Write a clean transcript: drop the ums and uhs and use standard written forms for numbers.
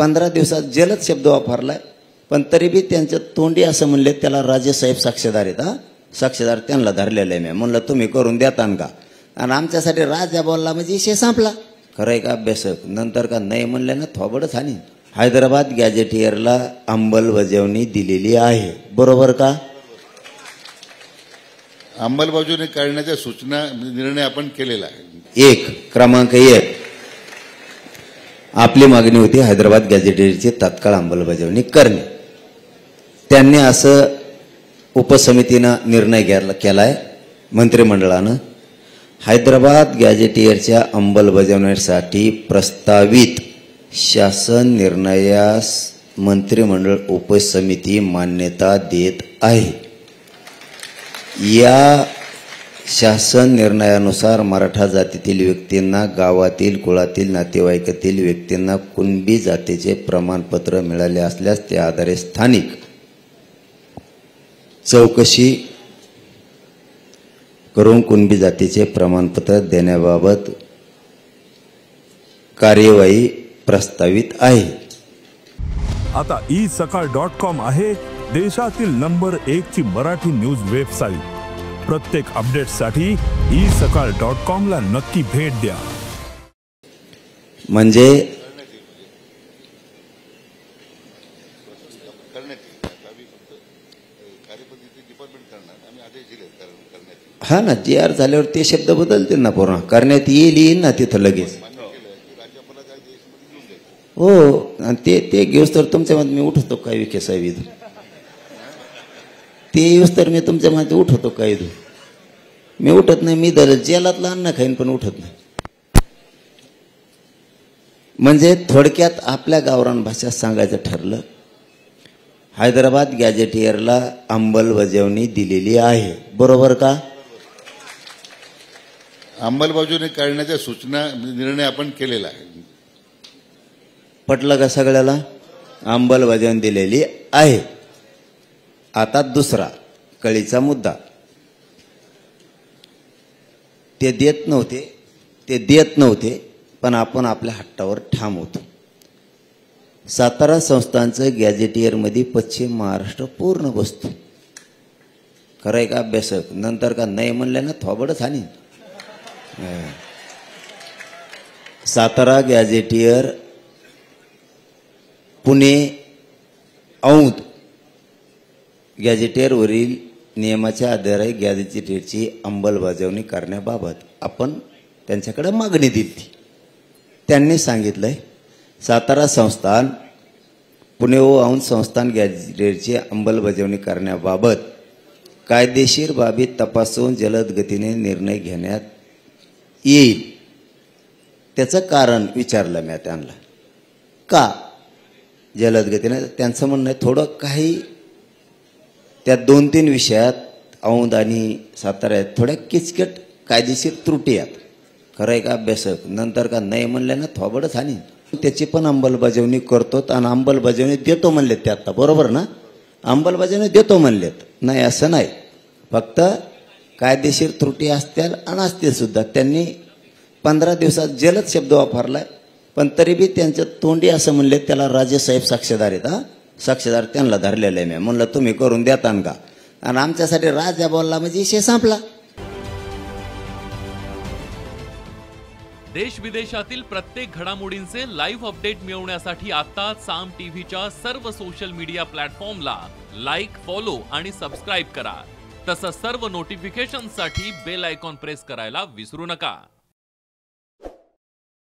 15 दिवसात जलद शब्द वापरलाय, पण तरी बी त्यांच्या तोंडी असं म्हणले त्याला राजेसाहेब साक्षीदार आहेत. हा साक्षीदार त्यांना धरलेलं आहे. मी म्हणलं तुम्ही करून देतान का, आणि आमच्यासाठी राजा बोलला म्हणजे विषय संपला. खरंय का अभ्यासक? नंतर का नाही म्हणले ना थोबडच हानी. हैदराबाद गॅजेटियरला अंमलबजावणी दिलेली आहे, बरोबर का? अंमलबजावणी करण्याच्या सूचना निर्णय आपण केलेला आहे. क्रमांक 1 आपली मागणी होती हैदराबाद गॅजेटियरची तात्काळ अंमलबजावणी करणे. त्यांनी असं उपसमितीनं निर्णय केलाय मंत्रिमंडळानं. हैदराबाद गॅजेटियरच्या अंमलबजावणीसाठी प्रस्तावित शासन निर्णयास मंत्रिमंडळ उपसमिती मान्यता देत आहे. या शासन निर्णयानुसार मराठा जातीतील व्यक्तींना, गावातील कुळातील नातेवाईकातील व्यक्तींना कुणबी जातीचे प्रमाणपत्र मिळाले असल्यास त्या आधारे स्थानिक चौकशी करून कुणबी जातीचे प्रमाणपत्र देण्याबाबत कार्यवाही प्रस्तावित आहे. आता isakal.com आहे देशातील नंबर 1 ची मराठी न्यूज वेबसाईट. प्रत्येक अपडेटसाठी isakal.com ला नक्की भेट द्या. म्हणजे हा ना, जी आर झाल्यावर ते शब्द बदलतील ना, पूर्ण करण्यात येईल ना तिथं लगेच. हो, आणि ते घेऊस तर तुमच्या मध्ये मी उठवतो काय विखे साहेब, ते येऊस तर मी तुमच्या मध्ये उठवतो काय. मी उठत नाही, मी दर जेलातला अन्न खाईन पण उठत नाही. म्हणजे थोडक्यात आपल्या गावरान भाषेत सांगायचं ठरलं, हैदराबाद गॅजेटियरला अंमलबजावणी दिलेली आहे, बरोबर का? अंमलबजावणी करण्याच्या सूचना निर्णय आपण केलेला आहे. पटलं का सगळ्याला? अंमलबजावणी दिलेली आहे. आता दुसरा कळीचा मुद्दा. ते देत नव्हते पण आपण आपल्या हट्टावर ठाम होतो. सातारा संस्थांचं गॅजेटियरमध्ये पश्चिम महाराष्ट्र पूर्ण बसतो. खरंय का अभ्यासक? नंतर का नाही म्हणले ना थोबडच हानी. सातारा गॅजेटियर, पुणे औंध गॅजेटियरवरील नियमाच्या आधारे गॅजेटियरची अंमलबजावणी करण्याबाबत आपण त्यांच्याकडे मागणी दिली. त्यांनी सांगितलंय सातारा संस्थान, पुणे व औंध संस्थान गॅजेटियरची अंमलबजावणी करण्याबाबत कायदेशीर बाबी तपासून जलद गतीने निर्णय घेण्यात येईल. त्याचं कारण विचारलं मी त्यांना, का जलद गतीने? त्यांचं म्हणणं आहे थोडं काही त्या 2-3 विषयात औंध आणि सातारा आहेत थोड्या किचकट कायदेशीर त्रुटी आहेत. खरंय का अभ्यासक? नंतर का नाही म्हणले ना थोबडच हानी. त्याची पण अंमलबजावणी करतो आणि अंमलबजावणी देतो म्हणलेत ते आता, बरोबर ना? अंमलबजावणी देतो म्हणलेत, नाही असं नाही. फक्त कायदेशीर त्रुटी असतील आणि असतील सुद्धा. त्यांनी 15 दिवसात जलद शब्द वापरलाय, पण तरी बी त्यांच्या तोंडी असं म्हणले त्याला राजेसाहेब साक्षीदार आहेत. हा साक्षीदार त्यांना धरलेलं आहे. मी म्हणलं तुम्ही करून देतान का, आणि आमच्यासाठी राजा बोलला म्हणजे विषय संपला. देश विदेशातील प्रत्येक घडामोडींचे लाईव्ह अपडेट मिळवण्यासाठी आता साम टीव्हीच्या सर्व सोशल मीडिया प्लॅटफॉर्मला लाईक, फॉलो आणि सबस्क्राईब करा. तसंच सर्व नोटिफिकेशनसाठी बेल आयकॉन प्रेस करायला विसरू नका.